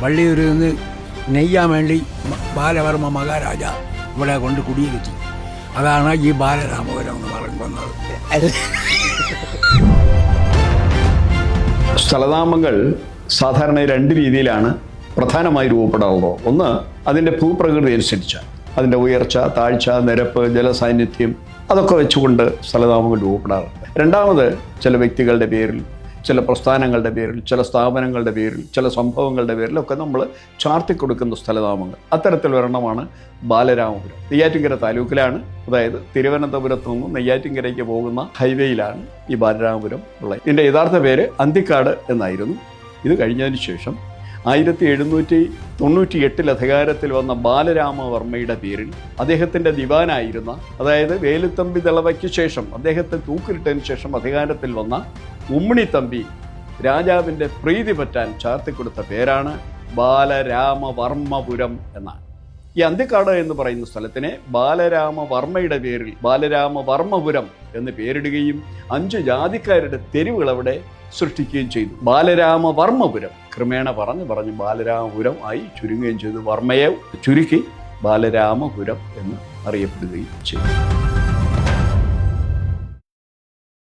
വള്ളിയൂരിൽ നിന്ന് നെയ്യാൻ വേണ്ടി ബാലവർമ്മ മഹാരാജ ഇവിടെ കൊണ്ട് കുടിയിരുത്തി. അതാണ് ഈ ബാലരാമപുരം എന്ന് പറയുന്നത്. സ്ഥലനാമങ്ങൾ സാധാരണ രണ്ട് രീതിയിലാണ് പ്രധാനമായി രൂപപ്പെടാറുള്ളത്. ഒന്ന്, അതിൻ്റെ ഭൂപ്രകൃതി അനുസരിച്ച് അതിൻ്റെ ഉയർച്ച, താഴ്ച, നിരപ്പ്, ജലസാന്നിധ്യം അതൊക്കെ വെച്ചുകൊണ്ട് സ്ഥലനാമങ്ങൾ രൂപപ്പെടാറുണ്ട്. രണ്ടാമത്, ചില വ്യക്തികളുടെ പേരിൽ, ചില പ്രസ്ഥാനങ്ങളുടെ പേരിൽ, ചില സ്ഥാപനങ്ങളുടെ പേരിൽ, ചില സംഭവങ്ങളുടെ പേരിലൊക്കെ നമ്മൾ ചാർത്തിക്കൊടുക്കുന്ന സ്ഥലനാമങ്ങൾ. അത്തരത്തിൽ ഒരെണ്ണമാണ് ബാലരാമപുരം. നെയ്യാറ്റിൻകര താലൂക്കിലാണ്, അതായത് തിരുവനന്തപുരത്ത് നിന്ന് നെയ്യാറ്റിൻകരയ്ക്ക് പോകുന്ന ഹൈവേയിലാണ് ഈ ബാലരാമപുരം ഉള്ളത്. ഇതിൻ്റെ യഥാർത്ഥ പേര് അന്തിക്കാട് എന്നായിരുന്നു. ഇത് കഴിഞ്ഞതിന് ശേഷം 1798 അധികാരത്തിൽ വന്ന ബാലരാമവർമ്മയുടെ പേരിൽ അദ്ദേഹത്തിൻ്റെ ദിവാനായിരുന്ന, അതായത് വേലുത്തമ്പി ദളവയ്ക്ക് ശേഷം അദ്ദേഹത്തെ തൂക്കിലിട്ടതിന് ശേഷം അധികാരത്തിൽ വന്ന ഉമ്മിണിത്തമ്പി രാജാവിൻ്റെ പ്രീതി പറ്റാൻ ചാർത്തിക്കൊടുത്ത പേരാണ് ബാലരാമവർമ്മപുരം എന്നാണ്. ഈ അന്തിക്കാട് എന്ന് പറയുന്ന സ്ഥലത്തിനെ ബാലരാമവർമ്മയുടെ പേരിൽ ബാലരാമവർമ്മപുരം എന്ന് പേരിടുകയും 5 ജാതിക്കാരുടെ തെരുവുകൾ അവിടെ സൃഷ്ടിക്കുകയും ചെയ്തു. ബാലരാമവർമ്മപുരം ക്രമേണ പറഞ്ഞ് ബാലരാമപുരം ആയി ചുരുങ്ങുകയും ചെയ്തു. വർമ്മയെ ചുരുക്കി ബാലരാമപുരം എന്ന് അറിയപ്പെടുകയും ചെയ്തു.